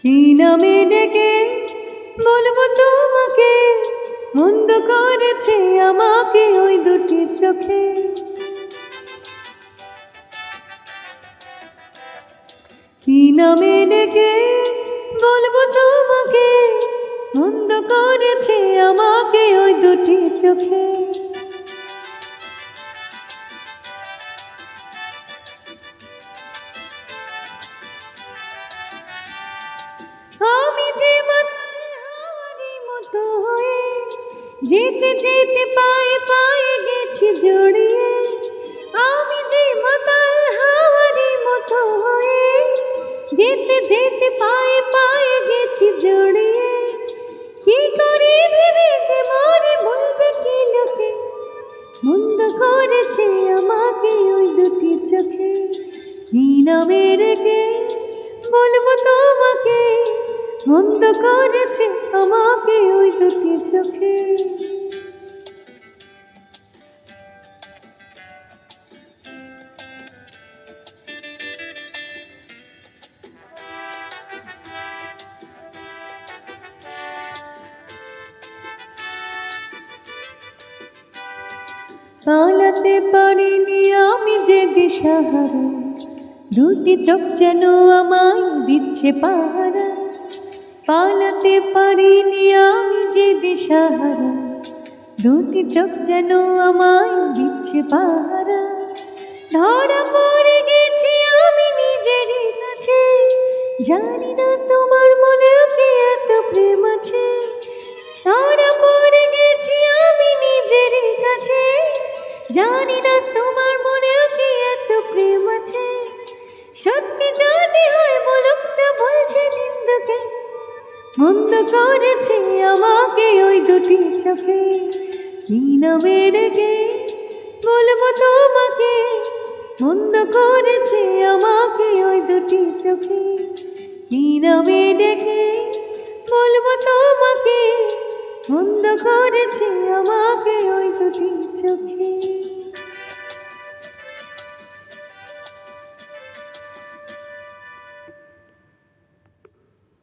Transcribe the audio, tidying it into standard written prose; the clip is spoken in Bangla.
কি নামে ডেকে বলবো তোমাকে, মন্দ করেছে আমাকে ওই দুটি চোখে। কি নামে ডেকে বলবো তোমাকে, মন্দ করেছে আমাকে ওই দুটি চোখে। আমি যে মাতাল হাওয়ারই মতো হয়ে যেতে যেতে পায়ে পায়ে গেছি জড়িয়ে। আমি যে মাতাল হাওয়ারই মতো হয়ে যেতে যেতে পায়ে পায়ে গেছি জড়িয়ে। কি করে ভেবে যে মনে বলবে কি লোকে, মন্দ করেছে আমাকে ওই দুটি চোখে। কি নামে রেখে বলবো তোমাকে, মন্দ করেছে আমাকে ওই দুটি চোখে। পালাতে পারিনি আমি যে দিশাহারা, দুটি চোখ যেন আমায় দিচ্ছে পাহারা। পালাতে পারিনি আমি যে দিশাহারা, দুটি চোখ যেন আমায় দিচ্ছে পাহারা। ধরা পড়ে গেছি আমি নিজেরই কাছে, জানি না তোমার মনেও কি এত প্রেম আছে। ধরা পড়ে গেছি আমি নিজেরই কাছে, জানি না তোমার মনেও কি এত প্রেম আছে। সত্যি যদি হয় বলুকটা বলছে নিন্দুকে, মন্দ করেছে আমাকে ওই দুটি চোখে। কি নামে ডেকে বলবো তোমাকে, মন্দ করেছে আমাকে ওই দুটি চোখে। কি নামে ডেকে বলবো তোমাকে, মন্দ করেছে আমাকে ওই দুটি চোখে।